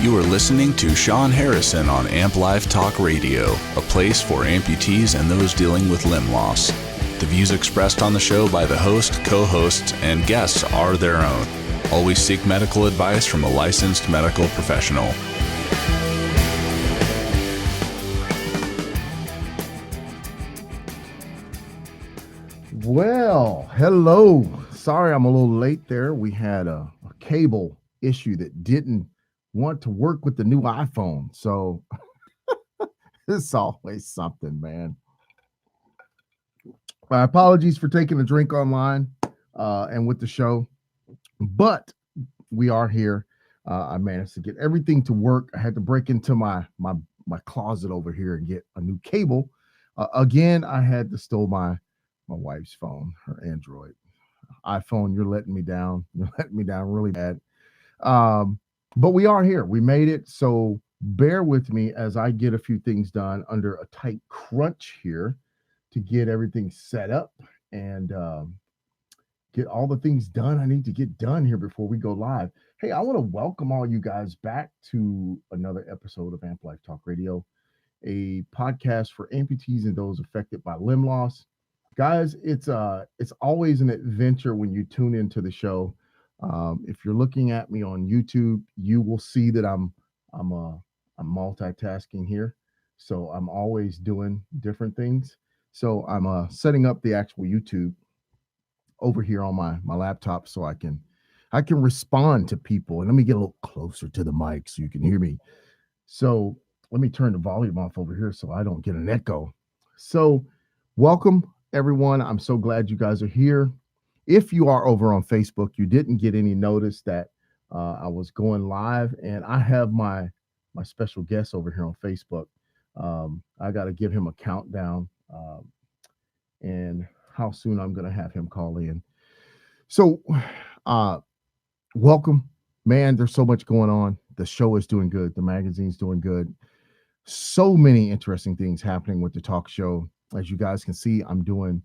You are listening to Sean Harrison on Amp Live Talk Radio, a place for amputees and those dealing with limb loss. The views expressed on the show by the host, co-hosts, and guests are their own. Always seek medical advice from a licensed medical professional. Well, hello. Sorry I'm a little late there. We had a cable issue that didn't want to work with the new iPhone. So it's always something, man. My apologies for taking a drink online and with the show, but we are here. I managed to get everything to work. I had to break into my closet over here and get a new cable. Again, I had to steal my wife's phone, her Android. iPhone, you're letting me down. You're letting me down really bad. But we are here. We made it. So bear with me as I get a few things done under a tight crunch here to get everything set up and get all the things done I need to get done here before we go live. Hey, I want to welcome all you guys back to another episode of Amp Life Talk Radio, a podcast for amputees and those affected by limb loss. Guys, it's always an adventure when you tune into the show. If you're looking at me on YouTube, you will see that I'm multitasking here. So I'm always doing different things. So I'm setting up the actual YouTube over here on my laptop so I can respond to people. And let me get a little closer to the mic so you can hear me. So let me turn the volume off over here so I don't get an echo. So welcome everyone. I'm so glad you guys are here. If you are over on Facebook, you didn't get any notice that I was going live, and I have my special guest over here on Facebook. I got to give him a countdown and how soon I'm going to have him call in. So welcome, man. There's so much going on. The show is doing good. The magazine's doing good. So many interesting things happening with the talk show. As you guys can see, I'm doing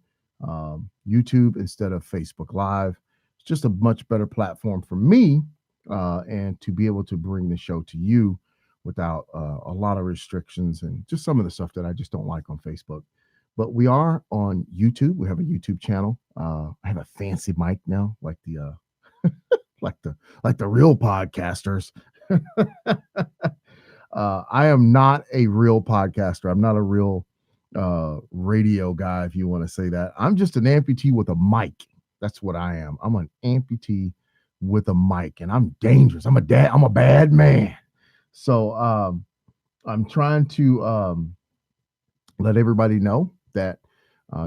YouTube instead of Facebook Live. It's just a much better platform for me and to be able to bring the show to you without a lot of restrictions and just some of the stuff that I just don't like on Facebook. But we are on YouTube. We have a YouTube channel. I have a fancy mic now, like the like the real podcasters. I am not a real podcaster. I'm not a real radio guy, if you want to say that. I'm just an amputee with a mic. That's what I am. I'm an amputee with a mic, and I'm dangerous. I'm a bad man. So I'm trying to let everybody know that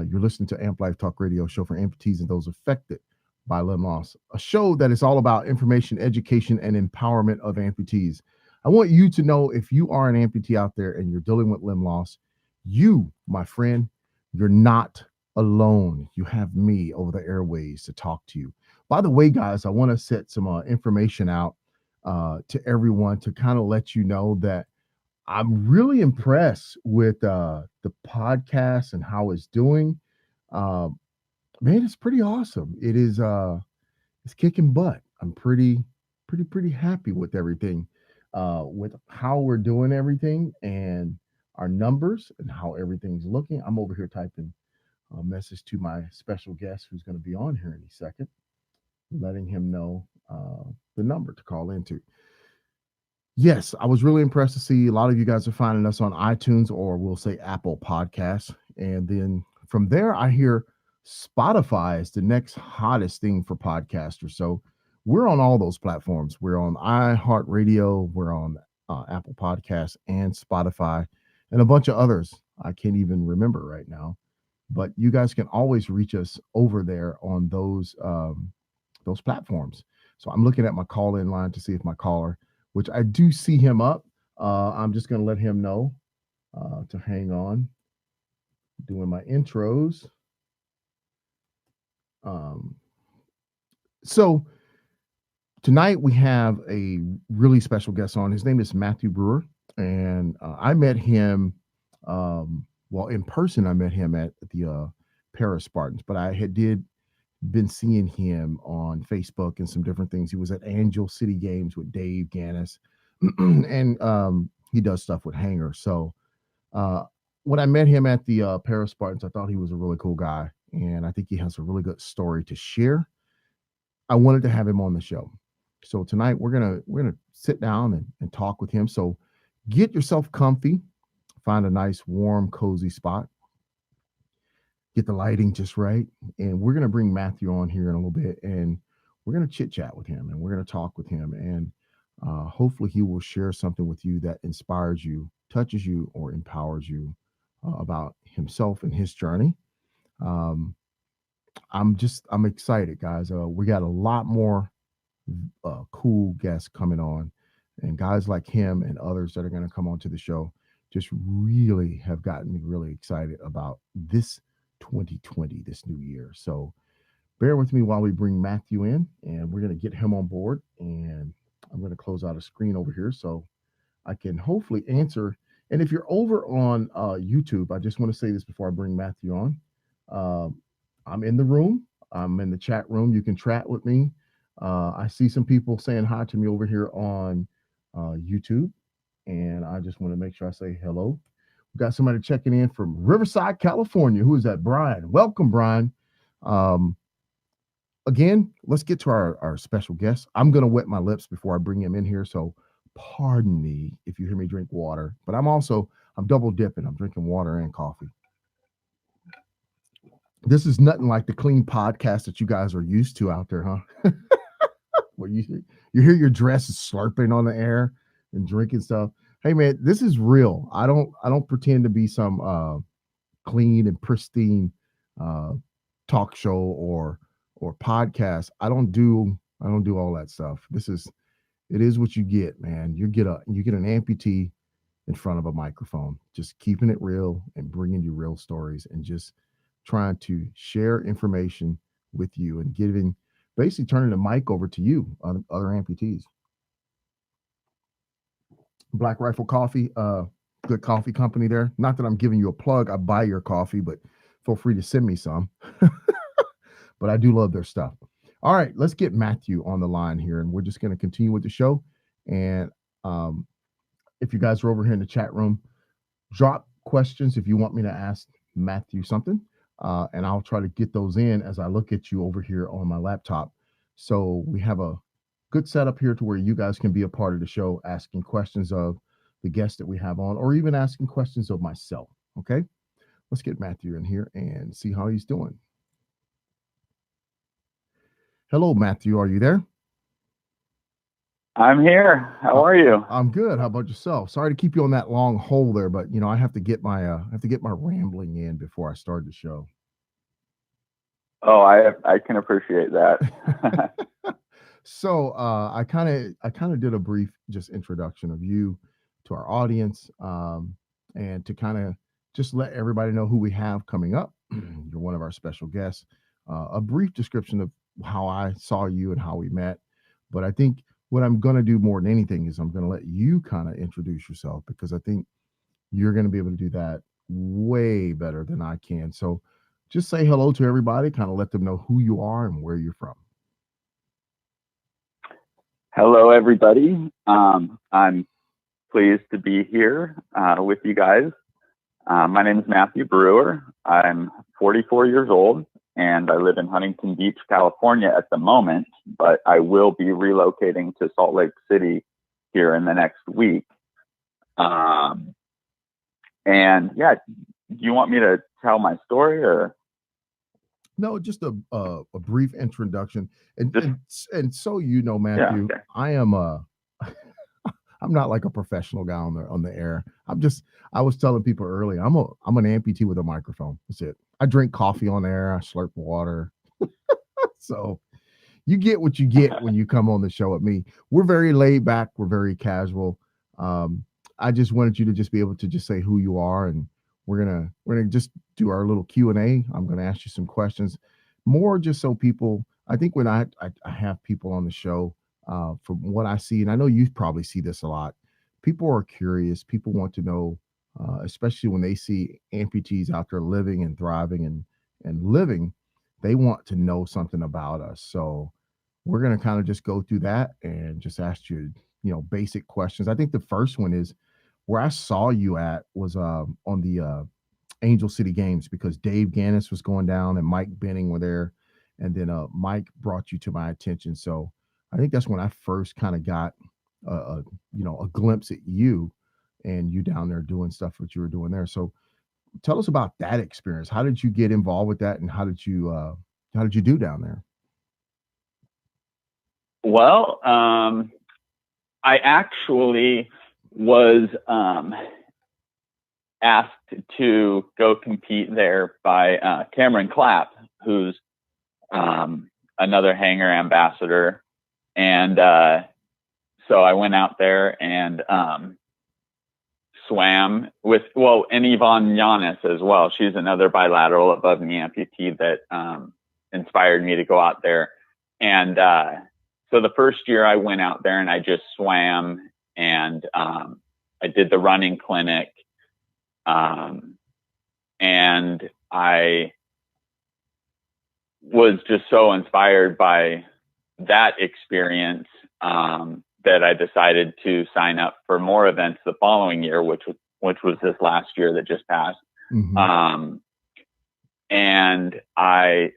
you're listening to Amp Life Talk Radio, show for amputees and those affected by limb loss, a show that is all about information, education, and empowerment of amputees. I want you to know, if you are an amputee out there and you're dealing with limb loss, you, my friend, you're not alone. You have me over the airways to talk to you. By the way, guys, I want to set some information out to everyone to kind of let you know that I'm really impressed with the podcast and how it's doing. Man, it's pretty awesome. It is it's kicking butt. I'm pretty happy with everything, with how we're doing everything and our numbers and how everything's looking. I'm over here typing a message to my special guest who's going to be on here in a second, letting him know the number to call into. Yes, I was really impressed to see a lot of you guys are finding us on iTunes, or we'll say Apple Podcasts. And then from there, I hear Spotify is the next hottest thing for podcasters. So we're on all those platforms. We're on iHeartRadio, we're on Apple Podcasts and Spotify, and a bunch of others I can't even remember right now. But you guys can always reach us over there on those platforms. So I'm looking at my call-in line to see if my caller, which I do see him up. I'm just going to let him know to hang on. Doing my intros. So tonight we have a really special guest on. His name is Matthew Brewer, and I met him, well, in person. I met him at the Paris Spartans, but I been seeing him on Facebook and some different things. He was at Angel City Games with Dave Gannis. and he does stuff with Hanger. So uh, when I met him at the Paris Spartans, I thought he was a really cool guy, and I think he has a really good story to share. I wanted to have him on the show. So tonight we're gonna sit down and talk with him. So get yourself comfy, find a nice, warm, cozy spot, get the lighting just right, and we're gonna bring Matthew on here in a little bit, and we're gonna chit chat with him, and we're gonna talk with him, and hopefully he will share something with you that inspires you, touches you, or empowers you about himself and his journey. Um, I'm excited, guys. We got a lot more cool guests coming on, and guys like him and others that are going to come onto the show just really have gotten me really excited about this 2020, this new year. So bear with me while we bring Matthew in, and we're going to get him on board. And I'm going to close out a screen over here so I can hopefully answer. And if you're over on YouTube, I just want to say this before I bring Matthew on. Um, I'm in the room. I'm in the chat room. You can chat with me. I see some people saying hi to me over here on YouTube, and I just want to make sure I say hello. We got somebody checking in from Riverside, California. Who is that? Brian. Welcome, Brian. Um, Again, let's get to our special guest. I'm going to wet my lips before I bring him in here. So pardon me if you hear me drink water, but I'm double dipping. I'm drinking water and coffee. This is nothing like the clean podcast that you guys are used to out there, huh? Where you hear your dress is slurping on the air and drinking stuff. Hey man, this is real. I don't pretend to be some clean and pristine uh, talk show or podcast. I don't do all that stuff. It is what you get, man. You get an amputee in front of a microphone, just keeping it real and bringing you real stories and just trying to share information with you and giving basically turning the mic over to you, other amputees. Black Rifle Coffee, good coffee company there. Not that I'm giving you a plug. I buy your coffee, but feel free to send me some. But I do love their stuff. All right, let's get Matthew on the line here, and we're just going to continue with the show. And um, if you guys are over here in the chat room, drop questions if you want me to ask Matthew something, and I'll try to get those in as I look at you over here on my laptop. So we have a good setup here to where you guys can be a part of the show, asking questions of the guests that we have on, or even asking questions of myself. Okay, let's get Matthew in here and see how he's doing. Hello, Matthew. Are you there? I'm here. How are you? I'm good. How about yourself? Sorry to keep you on that long hold there, but I have to get my rambling in before I start the show. Oh, I can appreciate that. So I kind of did a brief just introduction of you to our audience, and to kind of just let everybody know who we have coming up. You're one of our special guests. A brief description of how I saw you and how we met, but I think what I'm going to do more than anything is I'm going to let you kind of introduce yourself, because I think you're going to be able to do that way better than I can. So just say hello to everybody, kind of let them know who you are and where you're from. Hello, everybody. I'm pleased to be here with you guys. My name is Matthew Brewer. I'm 44 years old, and I live in Huntington Beach, California at the moment, but I will be relocating to Salt Lake City here in the next week. And yeah, do you want me to tell my story or? No, just a brief introduction, and so Matthew, Yeah, okay. I am I'm not like a professional guy on the air. I was telling people earlier, I'm an amputee with a microphone. That's it. I drink coffee on air. I slurp water. So you get what you get when you come on the show with me. We're very laid back. We're very casual. I just wanted you to just be able to just say who you are, and we're gonna just do our little Q&A. I'm gonna ask you some questions, more just so people. I think when I have people on the show, from what I see, and I know you probably see this a lot, people are curious. People want to know, especially when they see amputees out there living and thriving and living. They want to know something about us. So we're going to kind of just go through that and just ask you, basic questions. I think the first one is where I saw you at was on the Angel City Games, because Dave Gannis was going down and Mike Benning were there, and then Mike brought you to my attention. So I think that's when I first kind of got a glimpse at you, and you down there doing stuff what you were doing there. So tell us about that experience. How did you get involved with that, and how did you do down there? Well, I actually was asked to go compete there by Cameron Clapp, who's another Hanger ambassador. And so I went out there and swam with, and Yvonne Yanis as well. She's another bilateral above knee amputee that inspired me to go out there. And so the first year I went out there and I just swam, and I did the running clinic. And I was just so inspired by that experience that I decided to sign up for more events the following year, which was this last year that just passed. Mm-hmm. And I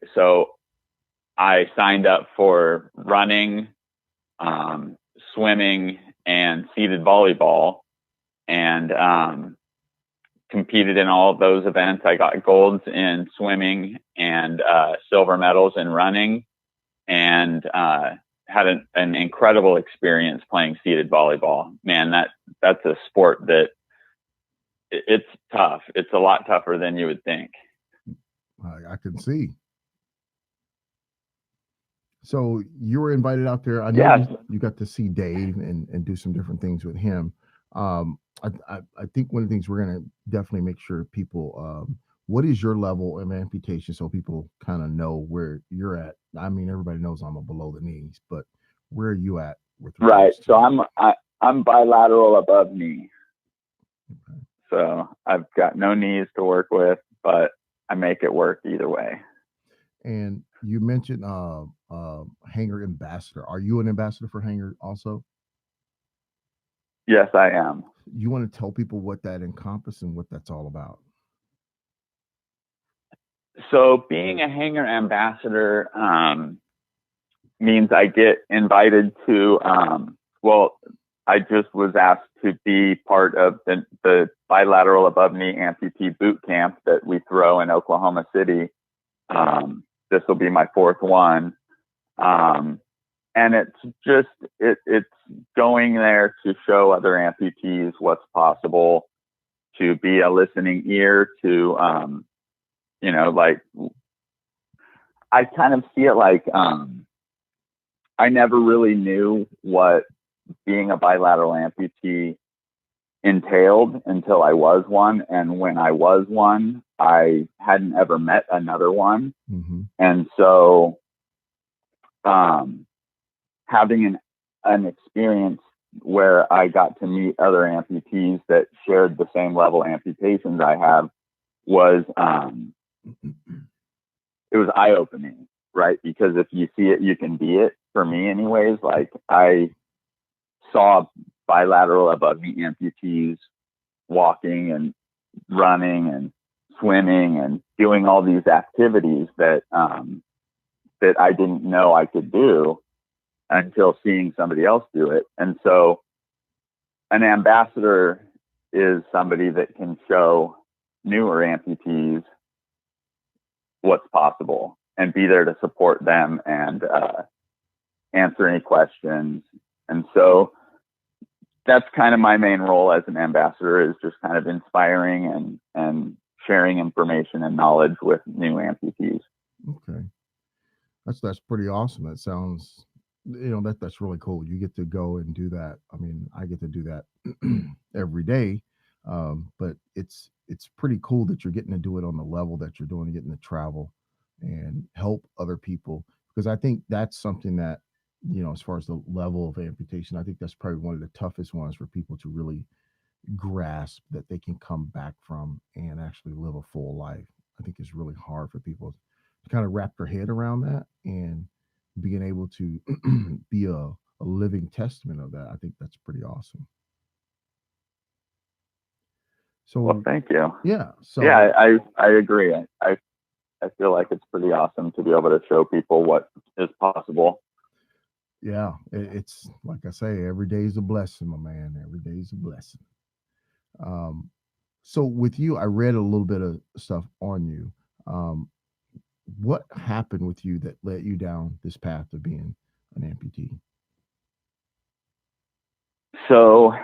signed up for running, swimming, and seated volleyball, and competed in all of those events. I got golds in swimming and silver medals in running, and had an incredible experience playing seated volleyball. Man, that's a sport that it's tough. It's a lot tougher than you would think. I can see. So you were invited out there. I know Yes. you got to see Dave and do some different things with him. I think one of the things we're going to definitely make sure people, what is your level of amputation, so people kind of know where you're at. I mean, everybody knows I'm a below the knees, but where are you at with Right. to So I'm bilateral above knee. Okay. So I've got no knees to work with, but I make it work either way. And you mentioned Hanger ambassador. Are you an ambassador for Hanger also? Yes, I am. You want to tell people what that encompasses and what that's all about? So being a Hanger ambassador means I get invited to, I just was asked to be part of the bilateral above knee amputee boot camp that we throw in Oklahoma City. This will be my fourth one. And it's going there to show other amputees what's possible, to be a listening ear to, I kind of see it like, I never really knew what being a bilateral amputee entailed until I was one. And when I was one, I hadn't ever met another one. Mm-hmm. And so, having an experience where I got to meet other amputees that shared the same level amputations I have was, it was eye-opening, right? Because if you see it, you can be it. For me anyways, like I saw bilateral above knee amputees walking and running and swimming and doing all these activities that I didn't know I could do until seeing somebody else do it. And so an ambassador is somebody that can show newer amputees what's possible and be there to support them and answer any questions. And so that's kind of my main role as an ambassador, is just kind of inspiring and sharing information and knowledge with new amputees. Okay. That's pretty awesome. That sounds, that's really cool. You get to go and do that. I mean, I get to do that every day. But it's pretty cool that you're getting to do it on the level that you're doing, getting to travel and help other people. Because I think that's something that, as far as the level of amputation, I think that's probably one of the toughest ones for people to really grasp, that they can come back from and actually live a full life. I think it's really hard for people to kind of wrap their head around that. And being able to be a living testament of that, I think that's pretty awesome. Well, So thank you. yeah, Yeah, so I agree. I feel like it's pretty awesome to be able to show people what is possible. yeah, it's like I say, every day is a blessing, my man. Every day is a blessing. Um, so with you, I read a little bit of stuff on you. Um, what happened with you that led you down this path of being an amputee? So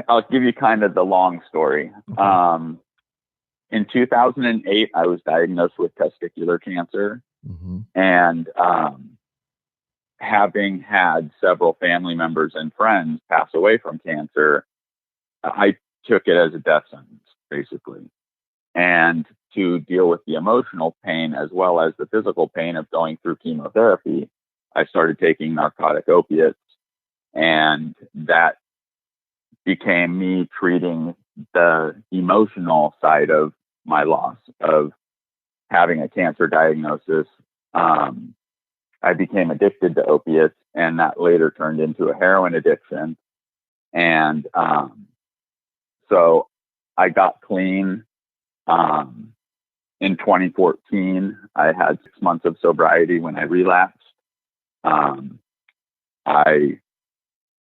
I'll give you kind of the long story. Okay. In 2008, I was diagnosed with testicular cancer, Mm-hmm. and having had several family members and friends pass away from cancer, I took it as a death sentence, basically. And to deal with the emotional pain as well as the physical pain of going through chemotherapy, I started taking narcotic opiates, and that became me treating the emotional side of my loss of having a cancer diagnosis. I became addicted to opiates, and that later turned into a heroin addiction. And so I got clean. In 2014, I had 6 months of sobriety when I relapsed. Um, I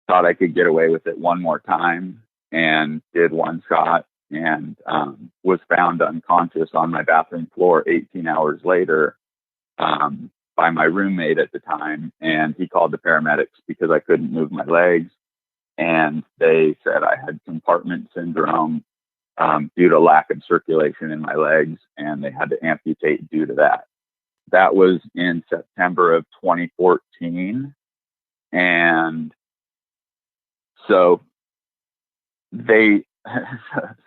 thought I could get away with it one more time and did one shot, and was found unconscious on my bathroom floor 18 hours later, by my roommate at the time. And he called the paramedics because I couldn't move my legs. And they said I had compartment syndrome, due to lack of circulation in my legs, and they had to amputate due to that. That was in September of 2014. And so they,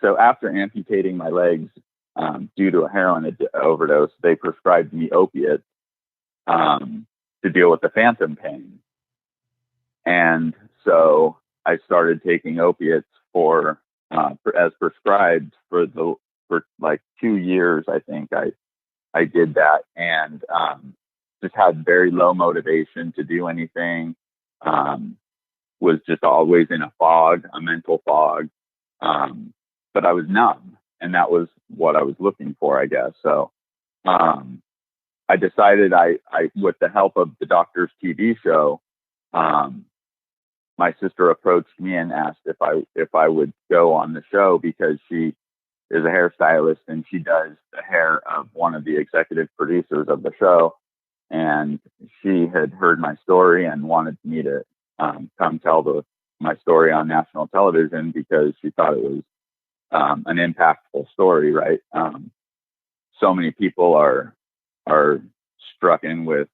so after amputating my legs, due to a heroin overdose, they prescribed me opiates, to deal with the phantom pain. And so I started taking opiates as prescribed for like 2 years. I think I did that, and just had very low motivation to do anything. Was just always in a fog, a mental fog. But I was numb, and that was what I was looking for, I guess. So I decided with the help of the doctor's TV show, my sister approached me and asked if I would go on the show because she is a hairstylist and she does the hair of one of the executive producers of the show. And she had heard my story and wanted me to come tell my story on national television because she thought it was an impactful story, right? So many people are struggling with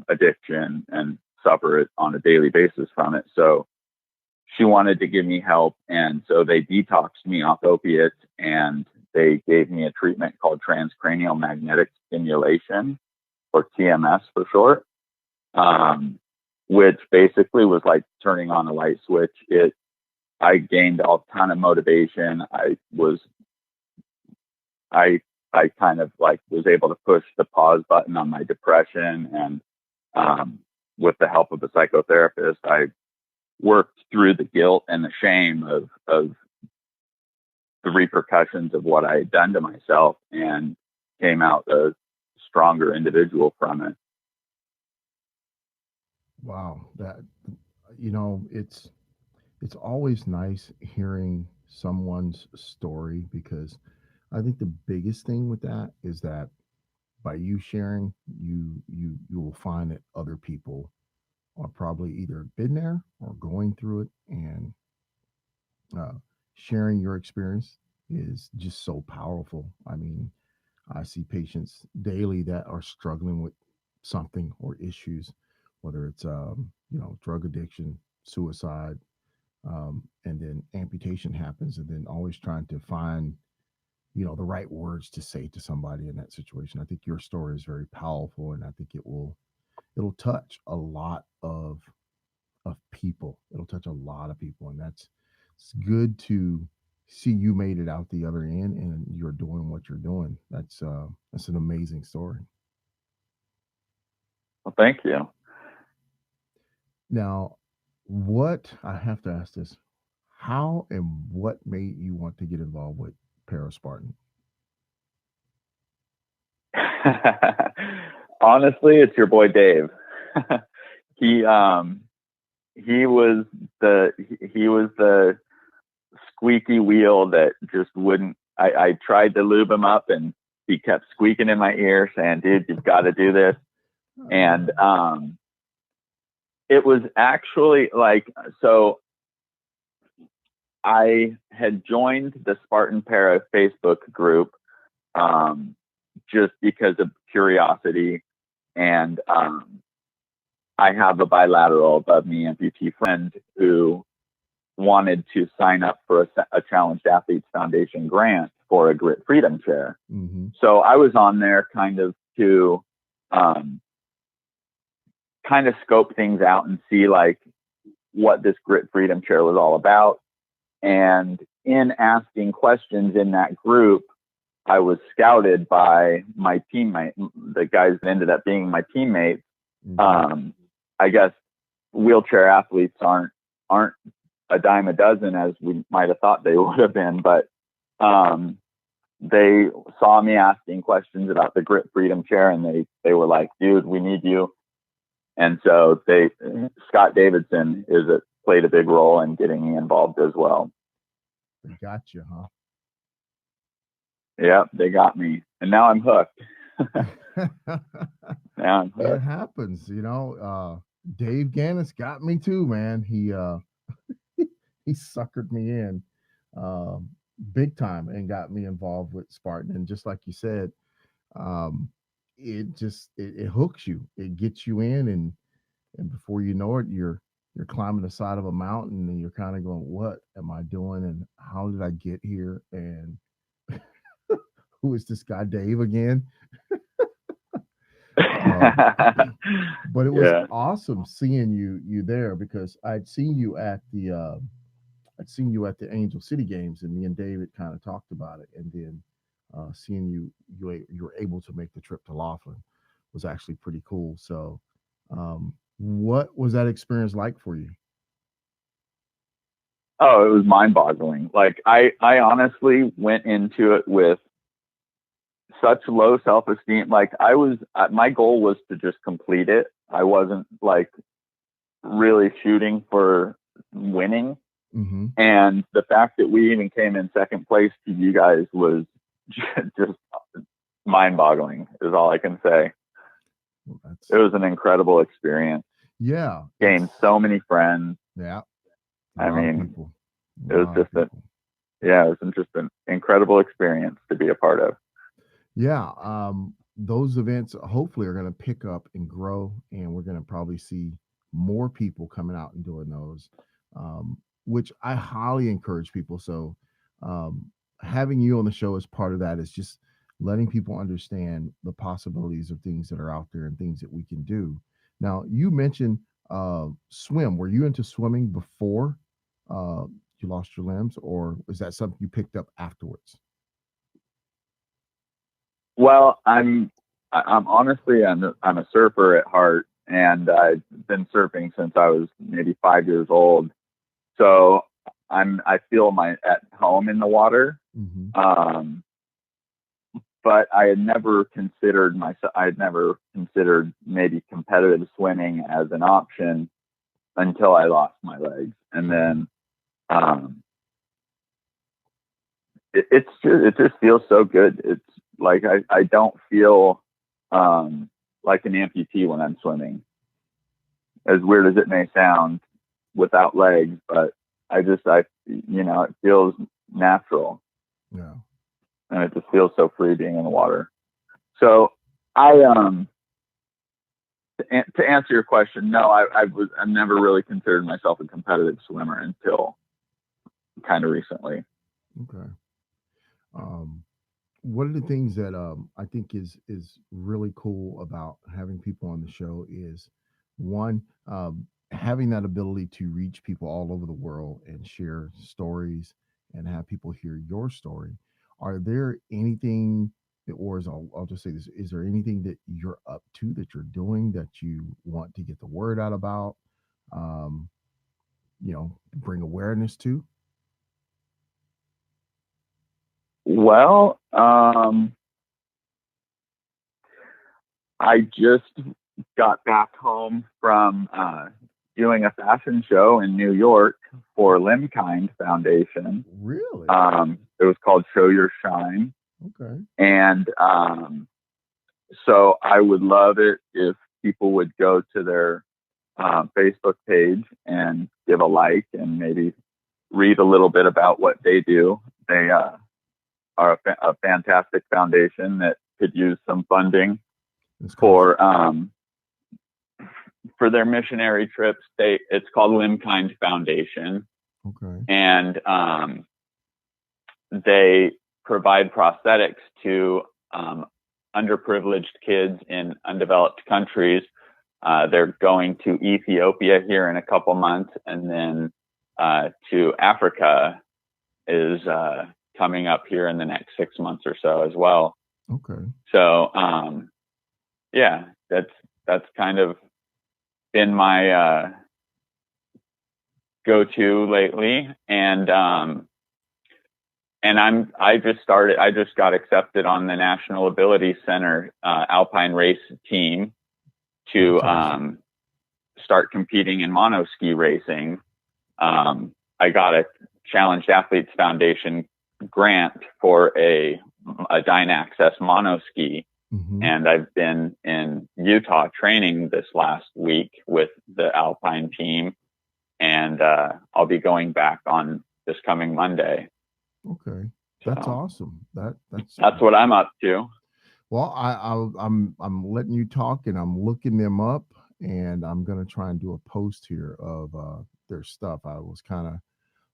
addiction and suffer it on a daily basis from it. So she wanted to give me help, and so they detoxed me off opiates, and they gave me a treatment called transcranial magnetic stimulation, or TMS for short, which basically was like turning on a light switch. I gained a ton of motivation. I kind of like was able to push the pause button on my depression, and with the help of a psychotherapist, I worked through the guilt and the shame of the repercussions of what I had done to myself, and came out a stronger individual from it. Wow, that it's always nice hearing someone's story, because I think the biggest thing with that is that by you sharing, you will find that other people are probably either been there or going through it, and uh, sharing your experience is just so powerful. I mean, I see patients daily that are struggling with something or issues, whether it's drug addiction, suicide, and then amputation happens, and then always trying to find the right words to say to somebody in that situation. I think your story is very powerful, and I think it'll touch a lot of people. It'll touch a lot of people, and it's good to see you made it out the other end and you're doing what you're doing. That's an amazing story. Well, thank you. Now, what I have to ask this: how and what made you want to get involved with Paraspartan? Honestly, it's your boy Dave. he he was the squeaky wheel that just wouldn't. I tried to lube him up, and he kept squeaking in my ear, saying, "Dude, you've got to do this." And it was actually like, so I had joined the Spartan Para Facebook group just because of curiosity, and I have a bilateral above knee amputee friend who wanted to sign up for a Challenged Athletes Foundation grant for a Grit Freedom chair. Mm-hmm. So I was on there kind of to kind of scope things out and see like what this Grit Freedom chair was all about. And in asking questions in that group, I was scouted by my teammate, the guys that ended up being my teammates. Mm-hmm. I guess wheelchair athletes aren't a dime a dozen as we might have thought they would have been, but they saw me asking questions about the Grit Freedom chair, and they were like, "Dude, we need you." And so Scott Davidson played a big role in getting me involved as well. They got you, huh? Yeah, they got me, and now I'm hooked. Now I'm hooked. It happens, you know. Dave Gannis got me too, man. He he suckered me in big time and got me involved with Spartan. And just like you said, um, it hooks you, it gets you in, and before you know it, you're climbing the side of a mountain, and you're kind of going, "What am I doing? And how did I get here? And who is this guy, Dave, again?" But it was awesome seeing you there, because I'd seen you at the Angel City games, and me and David kind of talked about it, and then seeing you were able to make the trip to Laughlin was actually pretty cool. So, what was that experience like for you? Oh, it was mind-boggling. Like I honestly went into it with such low self-esteem. Like my goal was to just complete it. I wasn't like really shooting for winning. Mm-hmm. And the fact that we even came in second place to you guys was just mind-boggling, is all I can say. Well, it was an incredible experience. Yeah. Gained so many friends. Yeah. I mean, it was just it was just an incredible experience to be a part of. Yeah. Those events hopefully are going to pick up and grow, and we're going to probably see more people coming out and doing those, which I highly encourage people. So, having you on the show as part of that is just letting people understand the possibilities of things that are out there and things that we can do. Now, you mentioned swim. Were you into swimming before you lost your limbs, or is that something you picked up afterwards? Well, I'm honestly I'm a surfer at heart, and I've been surfing since I was maybe 5 years old. So I feel at home in the water. Mm-hmm. But I had never considered maybe competitive swimming as an option until I lost my legs. And then it just feels so good. It's like I don't feel like an amputee when I'm swimming, as weird as it may sound, without legs, but it feels natural. Yeah. And it just feels so free being in the water. So I to answer your question, no, I've never really considered myself a competitive swimmer until kind of recently. Okay. One of the things that I think is really cool about having people on the show is, one, having that ability to reach people all over the world and share stories and have people hear your story. Are there anything that, or is, I'll just say this, is there anything that you're up to, that you're doing, that you want to get the word out about? um, bring awareness to? Well, I just got back home from doing a fashion show in New York for Limkind Foundation. Really? It was called Show Your Shine. Okay. And so I would love it if people would go to their Facebook page and give a like and maybe read a little bit about what they do. They are a fantastic foundation that could use some funding for their missionary trips. It's called Limkind Foundation. Okay. And they provide prosthetics to underprivileged kids in undeveloped countries. They're going to Ethiopia here in a couple months, and then to Africa is coming up here in the next 6 months or so as well. Okay. So yeah, that's kind of been my go-to lately, and I just got accepted on the National Ability Center Alpine race team to start competing in monoski racing. I got a Challenged Athletes Foundation grant for a Dynaccess monoski. Mm-hmm. And I've been in Utah training this last week with the Alpine team, and I'll be going back on this coming Monday. Okay, that's awesome. That's what I'm up to. Well, I'm letting you talk, and I'm looking them up, and I'm gonna try and do a post here of their stuff. I was kind of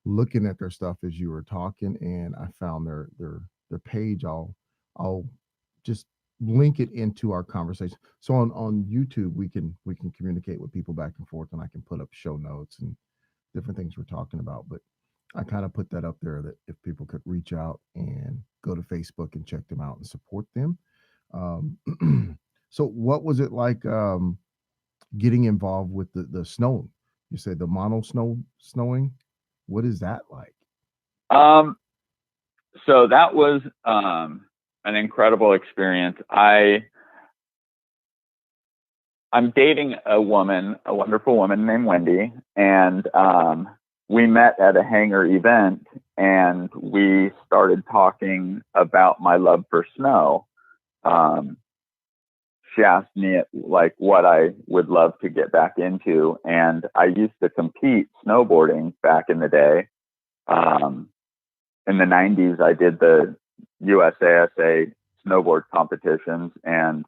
looking at their stuff as you were talking, and I found their page. I'll just link it into our conversation. So on YouTube, we can communicate with people back and forth, and I can put up show notes and different things we're talking about. But I kind of put that up there that if people could reach out and go to Facebook and check them out and support them. So what was it like getting involved with the snow? You said the snowing. What is that like? So that was an incredible experience. I'm dating a wonderful woman named Wendy, and we met at a hangar event, and we started talking about my love for snow. She asked me like what I would love to get back into, and I used to compete snowboarding back in the day. In the 90s, I did the USASA snowboard competitions and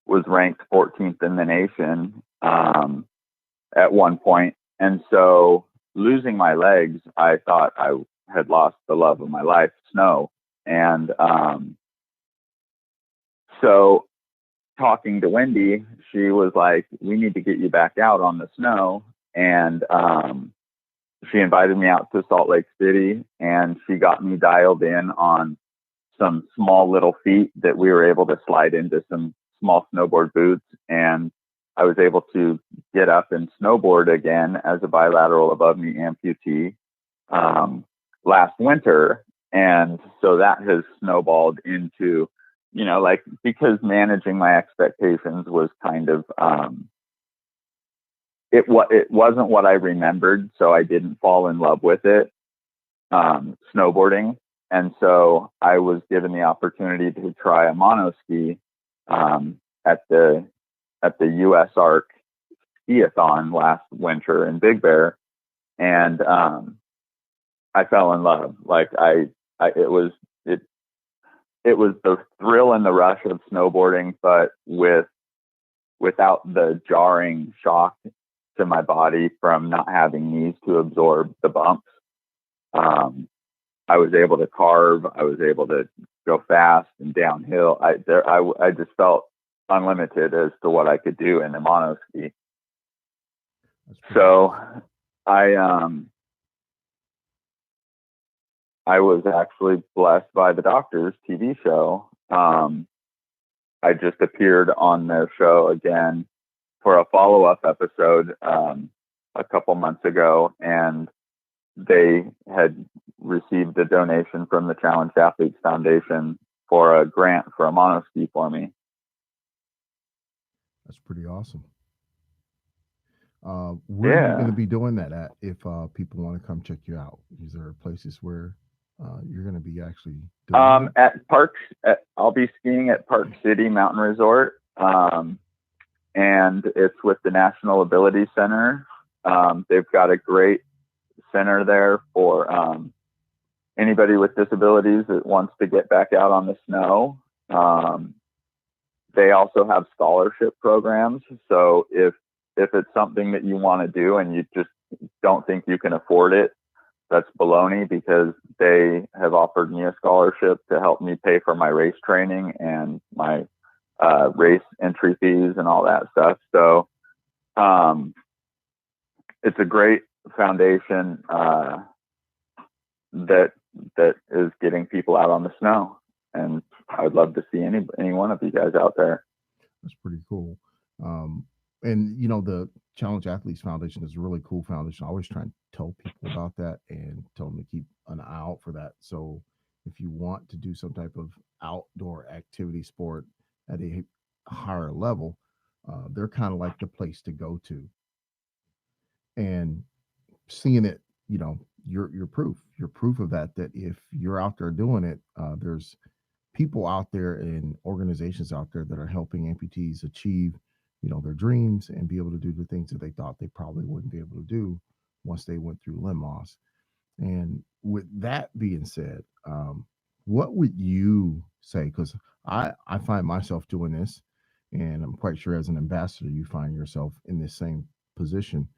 was ranked 14th in the nation at one point. And so losing my legs, I thought I had lost the love of my life, snow. And so talking to Wendy, she was like, we need to get you back out on the snow. And she invited me out to Salt Lake City, and she got me dialed in on some small little feet that we were able to slide into some small snowboard boots. And I was able to get up and snowboard again as a bilateral above knee amputee last winter. And so that has snowballed into, like, because managing my expectations was kind of, it wasn't what I remembered. So I didn't fall in love with it, snowboarding. And so I was given the opportunity to try a monoski at the US Arc skiathon last winter in Big Bear, and I fell in love. Like it was the thrill and the rush of snowboarding, but without the jarring shock to my body from not having knees to absorb the bumps. I was able to carve. I was able to go fast and downhill. I just felt unlimited as to what I could do in the monoski. So I was actually blessed by the Doctors TV show. I just appeared on their show again for a follow-up episode a couple months ago, and they had received a donation from the Challenged Athletes Foundation for a grant for a monoski for me. That's pretty awesome. Where are you going to Yeah. be doing that at if people want to come check you out? Is there places where you're going to be actually doing it? At parks, I'll be skiing at Park City Mountain Resort, and it's with the National Ability Center. They've got a great center there for anybody with disabilities that wants to get back out on the snow. They also have scholarship programs. So if it's something that you want to do and you just don't think you can afford it, that's baloney, because they have offered me a scholarship to help me pay for my race training and my race entry fees and all that stuff. So it's a great foundation that is getting people out on the snow, and I would love to see any one of you guys out there. That's pretty cool. And the Challenge Athletes Foundation is a really cool foundation. I always try and tell people about that and tell them to keep an eye out for that. So if you want to do some type of outdoor activity sport at a higher level, they're kind of like the place to go to. And seeing it, you're proof of that if you're out there doing it, there's people out there and organizations out there that are helping amputees achieve their dreams and be able to do the things that they thought they probably wouldn't be able to do once they went through limb loss. And with that being said, what would you say, because I find myself doing this, and I'm quite sure as an ambassador you find yourself in this same position,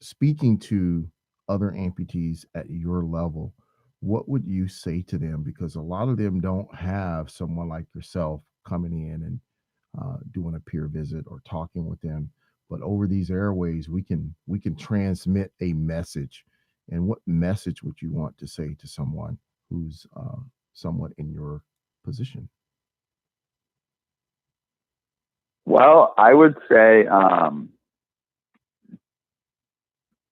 speaking to other amputees at your level, what would you say to them? Because a lot of them don't have someone like yourself coming in and doing a peer visit or talking with them. But over these airways, we can transmit a message. And what message would you want to say to someone who's somewhat in your position? Well, I would say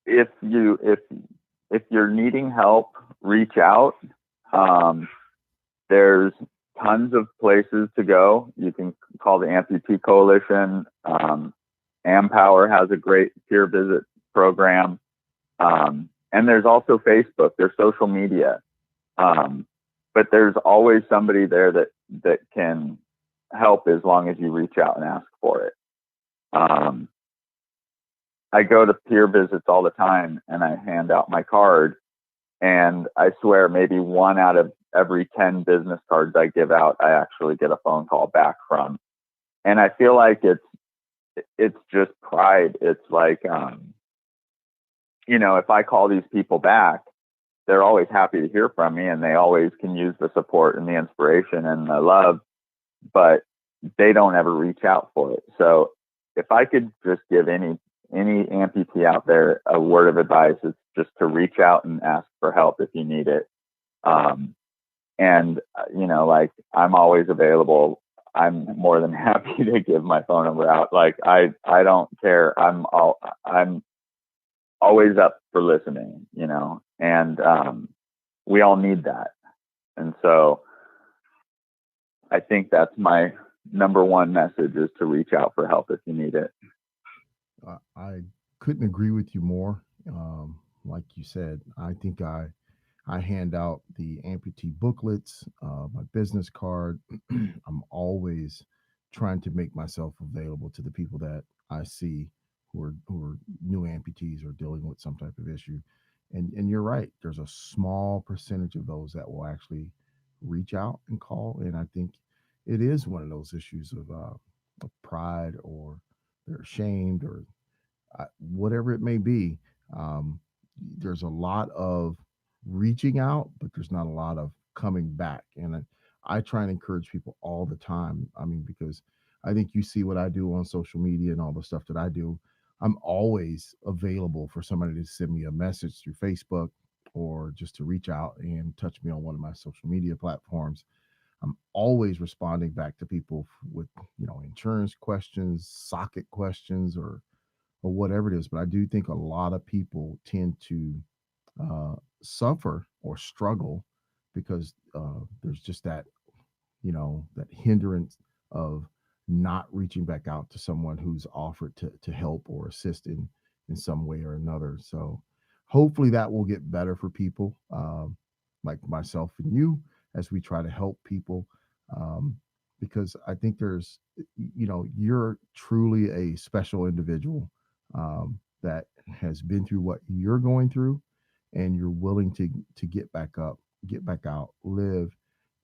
if you're needing help, reach out. There's tons of places to go. You can call the Amputee Coalition. Ampower has a great peer visit program. And there's also Facebook. There's social media. But there's always somebody there that can help as long as you reach out and ask for it. I go to peer visits all the time and I hand out my card, and I swear maybe 1 out of every 10 business cards I give out, I actually get a phone call back from. And I feel like it's just pride. It's like, if I call these people back, they're always happy to hear from me, and they always can use the support and the inspiration and the love, but they don't ever reach out for it. So if I could just give any amputee out there a word of advice, it's just to reach out and ask for help if you need it. And like, I'm always available. I'm more than happy to give my phone number out. Like, I don't care. I'm always up for listening, and we all need that. And so I think that's my number one message, is to reach out for help if you need it. I couldn't agree with you more. Like you said, I think I hand out the amputee booklets, my business card. I'm always trying to make myself available to the people that I see who are new amputees or dealing with some type of issue. And you're right. There's a small percentage of those that will actually reach out and call. And I think it is one of those issues of pride, or they're ashamed, or whatever it may be. There's a lot of reaching out, but there's not a lot of coming back. And I try and encourage people all the time. I mean, because I think you see what I do on social media and all the stuff that I do. I'm always available for somebody to send me a message through Facebook, or just to reach out and touch me on one of my social media platforms. I'm always responding back to people with, insurance questions, socket questions, or or whatever it is. But I do think a lot of people tend to suffer or struggle because there's just that, that hindrance of not reaching back out to someone who's offered to help or assist in some way or another. So hopefully that will get better for people, like myself and you, as we try to help people. um, because I think you're truly a special individual, that has been through what you're going through, and you're willing to get back up, get back out, live,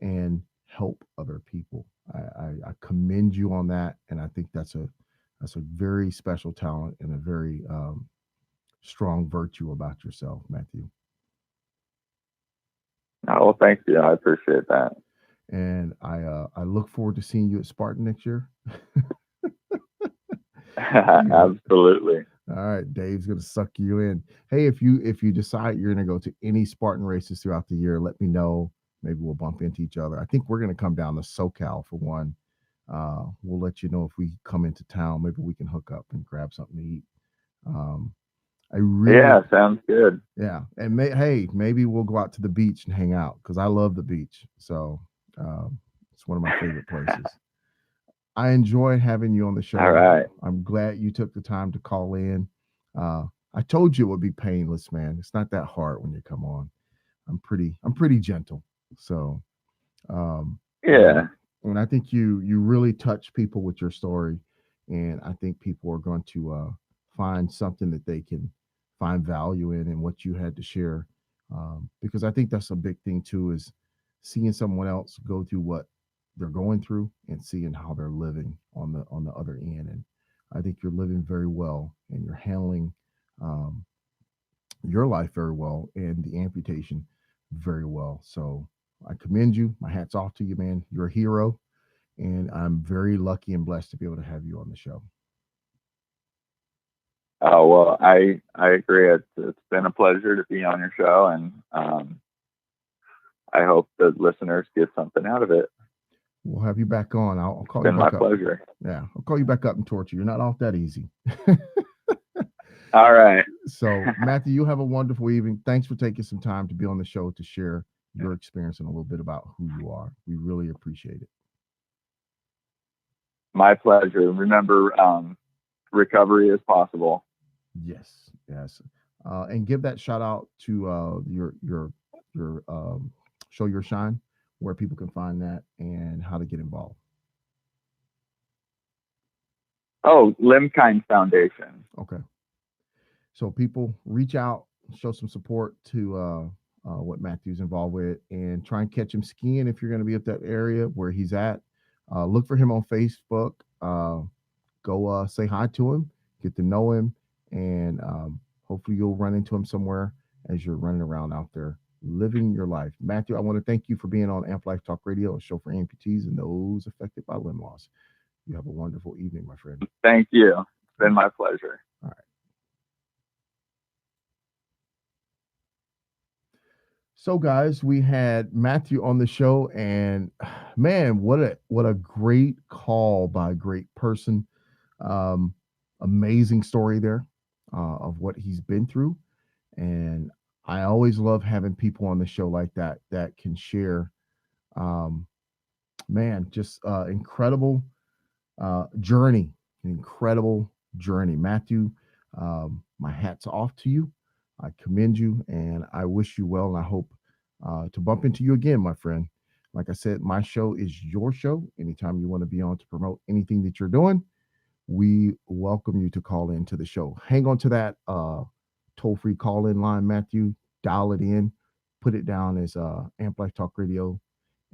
and help other people. I commend you on that, and I think that's a very special talent and a very strong virtue about yourself, Matthew. Oh, well, thank you. I appreciate that. And I look forward to seeing you at Spartan next year. Absolutely. All right, Dave's gonna suck you in. Hey, if you decide you're gonna go to any Spartan races throughout the year, let me know. Maybe we'll bump into each other. I think we're gonna come down to SoCal for one. We'll let you know if we come into town. Maybe we can hook up and grab something to eat. Um, I really, Yeah, sounds good. yeah, and hey, maybe we'll go out to the beach and hang out because I love the beach. So it's one of my favorite places. I enjoy having you on the show. All right. I'm glad you took the time to call in. Uh, I told you it would be painless, man. It's not that hard when you come on. I'm pretty gentle. So, um, Yeah. and I think you really touch people with your story, and I think people are going to find something that they can find value in what you had to share, because I think that's a big thing too, is seeing someone else go through what they're going through and seeing how they're living on the other end. And I think you're living very well, and you're handling um, your life very well, and the amputation very well. So I commend you. My hat's off to you, man. You're a hero, and I'm very lucky and blessed to be able to have you on the show. Oh, well, I agree. It's been a pleasure to be on your show, and I hope the listeners get something out of it. We'll have you back on. I'll call It's you been my back up. pleasure. Yeah, I'll call you back up and torture. You're not off that easy. All right. So, Matthew, you have a wonderful evening. Thanks for taking some time to be on the show to share your experience and a little bit about who you are. We really appreciate it. My pleasure. Remember, recovery is possible. Yes, yes. And give that shout out to your show your shine, where people can find that and how to get involved. Oh, Limkind Foundation. Okay. So people reach out, show some support to what Matthew's involved with, and try and catch him skiing if you're going to be at that area where he's at. Look for him on Facebook. Go say hi to him, get to know him, and hopefully you'll run into him somewhere as you're running around out there living your life. Matthew, I want to thank you for being on Amp Life Talk Radio, a show for amputees and those affected by limb loss. You have a wonderful evening, my friend. Thank you. It's been my pleasure. All right. So, guys, we had Matthew on the show, and man, what a great call by a great person. Um, Amazing story there of what he's been through, and I always love having people on the show like that can share. Um, Man, just incredible journey, an incredible journey, Matthew. My hat's off to you. I commend you, and I wish you well, and I hope to bump into you again, my friend. Like I said, my show is your show. Anytime you want to be on to promote anything that you're doing, we welcome you to call into the show. Hang on to that toll-free call-in line, Matthew. Dial it in, put it down as Amp Life Talk Radio,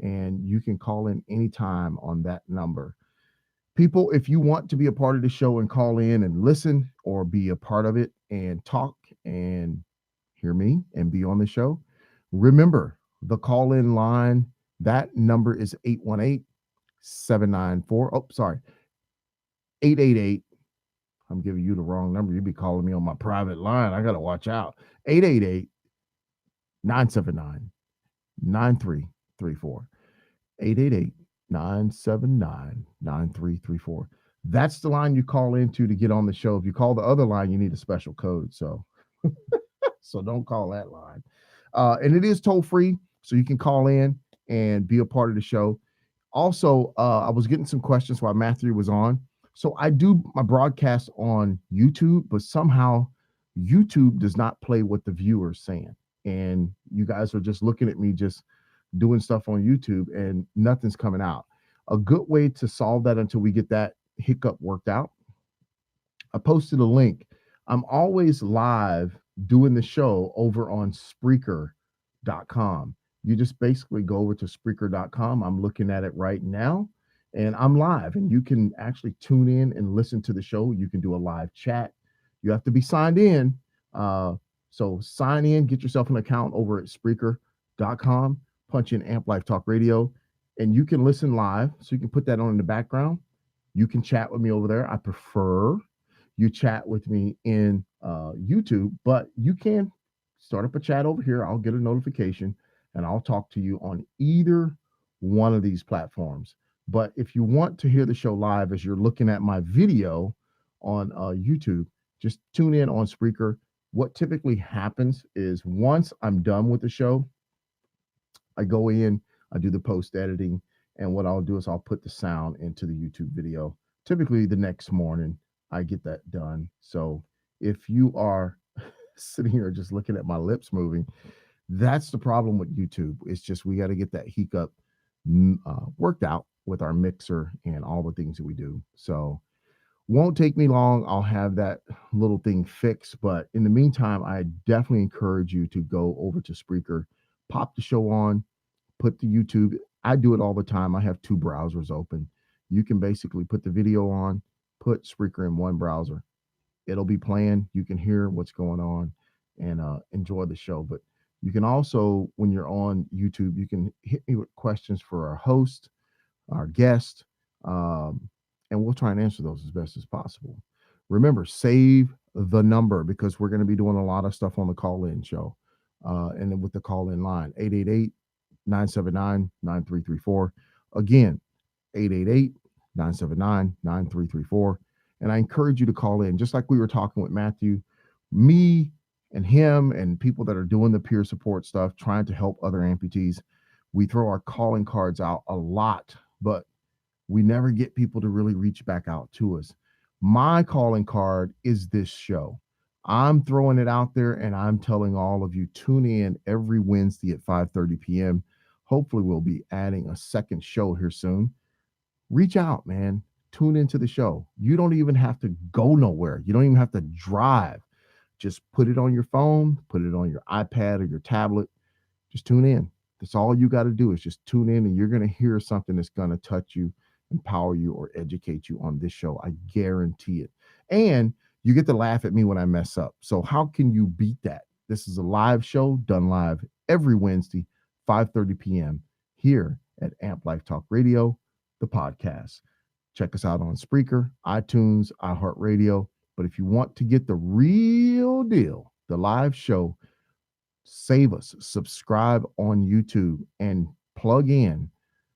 and you can call in anytime on that number. People, if you want to be a part of the show and call in and listen, or be a part of it and talk and hear me and be on the show, remember the call in line. That number is 818-794. Oh, sorry. 888. I'm giving you the wrong number. You'd be calling me on my private line. I got to watch out. 888-979-9334. 888-979-9334. That's the line you call into to get on the show. If you call the other line, you need a special code. So don't call that line. And it is toll free, so you can call in and be a part of the show. Also, I was getting some questions while Matthew was on. So I do my broadcast on YouTube, but somehow YouTube does not play what the viewer's saying. And you guys are just looking at me just doing stuff on YouTube and nothing's coming out. A good way to solve that until we get that hiccup worked out, I posted a link. I'm always live doing the show over on Spreaker.com. You just basically go over to Spreaker.com. I'm looking at it right now and I'm live, and you can actually tune in and listen to the show. You can do a live chat. You have to be signed in. So sign in, get yourself an account over at Spreaker.com, punch in Amp Life Talk Radio, and you can listen live. So you can put that on in the background. You can chat with me over there. I prefer you chat with me in YouTube, but you can start up a chat over here. I'll get a notification and I'll talk to you on either one of these platforms. But if you want to hear the show live as you're looking at my video on YouTube, just tune in on Spreaker. What typically happens is once I'm done with the show, I go in, I do the post editing, and what I'll do is I'll put the sound into the YouTube video. Typically the next morning, I get that done. So if you are sitting here just looking at my lips moving, that's the problem with YouTube. It's just we got to get that hiccup worked out with our mixer and all the things that we do. So won't take me long. I'll have that little thing fixed. But in the meantime, I definitely encourage you to go over to Spreaker, pop the show on, put the YouTube. I do it all the time. I have two browsers open. You can basically put the video on, put Spreaker in one browser. It'll be playing. You can hear what's going on and enjoy the show. But you can also, when you're on YouTube, you can hit me with questions for our host, our guest, and we'll try and answer those as best as possible. Remember, save the number because we're going to be doing a lot of stuff on the call-in show. And then with the call-in line, 888-979-9334. Again, 888-979-9334. And I encourage you to call in, just like we were talking with Matthew, me and him and people that are doing the peer support stuff, trying to help other amputees. We throw our calling cards out a lot, but we never get people to really reach back out to us. My calling card is this show. I'm throwing it out there and I'm telling all of you, tune in every Wednesday at 5:30 p.m. Hopefully we'll be adding a second show here soon. Reach out, man. Tune into the show. You don't even have to go nowhere. You don't even have to drive. Just put it on your phone, put it on your iPad or your tablet. Just tune in. That's all you got to do is just tune in and you're going to hear something that's going to touch you, empower you, or educate you on this show. I guarantee it. And you get to laugh at me when I mess up. So how can you beat that? This is a live show done live every Wednesday, 5:30 p.m. here at Amp Life Talk Radio, the podcast. Check us out on Spreaker, iTunes, iHeartRadio. But if you want to get the real deal, the live show, save us, subscribe on YouTube, and plug in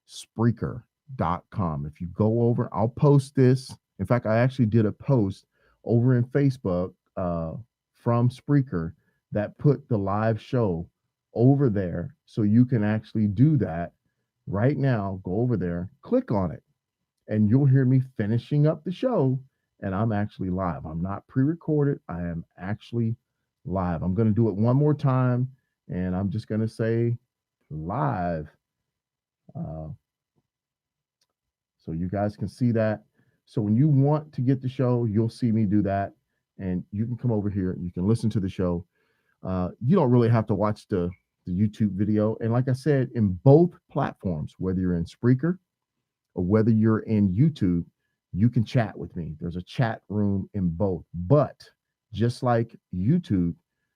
Spreaker.com. If you go over, I'll post this. In fact, I actually did a post over in Facebook from Spreaker that put the live show over there. So you can actually do that right now. Go over there, click on it, and you'll hear me finishing up the show. And I'm actually live. I'm not pre-recorded. I am actually live. I'm going to do it one more time. And I'm just going to say live. So you guys can see that. So when you want to get the show, you'll see me do that. And you can come over here. You can listen to the show. You don't really have to watch the YouTube video. And like I said, in both platforms, whether you're in Spreaker or whether you're in YouTube, you can chat with me. There's a chat room in both. But just like YouTube,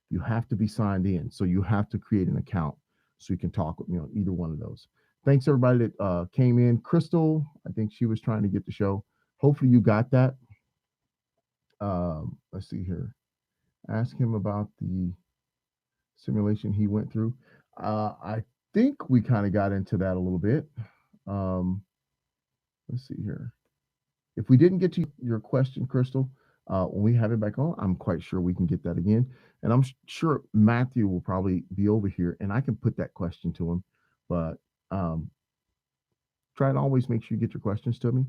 you have to be signed in. So you have to create an account so you can talk with me on either one of those. Thanks everybody that came in. Crystal, I think she was trying to get the show. Hopefully you got that. Let's see here. Ask him about the simulation he went through. I think we kind of got into that a little bit. Let's see here. If we didn't get to your question, Crystal, when we have it back on, I'm quite sure we can get that again. And I'm sure Matthew will probably be over here and I can put that question to him. But um, try to always make sure you get your questions to me.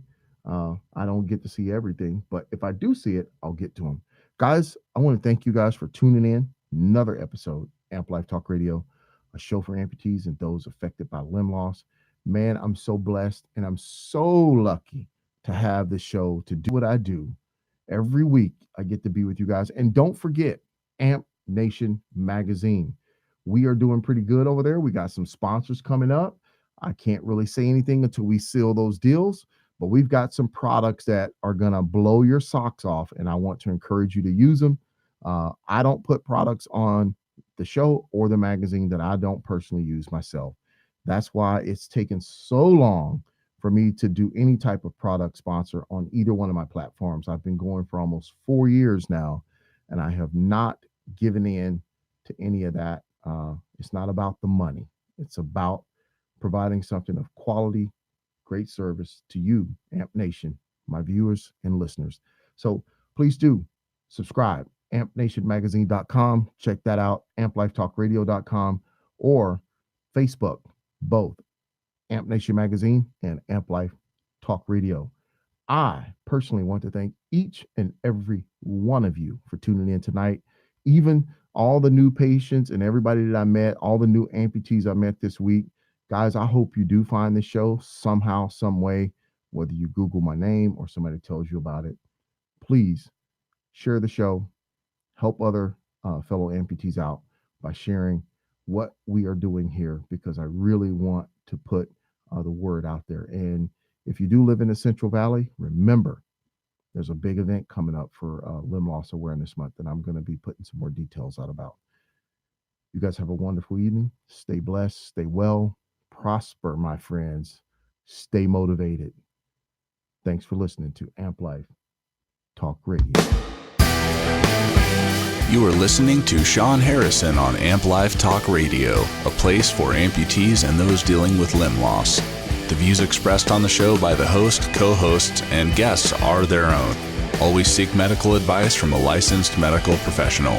I don't get to see everything, but if I do see it, I'll get to them. Guys, I want to thank you guys for tuning in. Another episode, Amp Life Talk Radio, a show for amputees and those affected by limb loss. Man, I'm so blessed and I'm so lucky to have this show to do what I do. Every week, I get to be with you guys. And don't forget, Amp Nation Magazine. We are doing pretty good over there. We got some sponsors coming up. I can't really say anything until we seal those deals, but we've got some products that are going to blow your socks off, and I want to encourage you to use them. I don't put products on the show or the magazine that I don't personally use myself. That's why it's taken so long for me to do any type of product sponsor on either one of my platforms. I've been going for almost 4 years now, and I have not given in to any of that. It's not about the money. It's about providing something of quality, great service to you, Amp Nation, my viewers and listeners. So please do subscribe, ampnationmagazine.com. Check that out, amplifetalkradio.com, or Facebook, both Amp Nation Magazine and Amp Life Talk Radio. I personally want to thank each and every one of you for tuning in tonight. Even all the new patients and everybody that I met, all the new amputees I met this week. Guys, I hope you do find this show somehow, some way, whether you Google my name or somebody tells you about it. Please share the show, help other fellow amputees out by sharing what we are doing here, because I really want to put the word out there. And if you do live in the Central Valley, remember, there's a big event coming up for Limb Loss Awareness Month, and I'm going to be putting some more details out about. You guys have a wonderful evening. Stay blessed, stay well, prosper, my friends. Stay motivated. Thanks for listening to Amp Life Talk Radio. You are listening to Sean Harrison on Amp Life Talk Radio, a place for amputees and those dealing with limb loss. The views expressed on the show by the host, co-hosts, and guests are their own. Always seek medical advice from a licensed medical professional.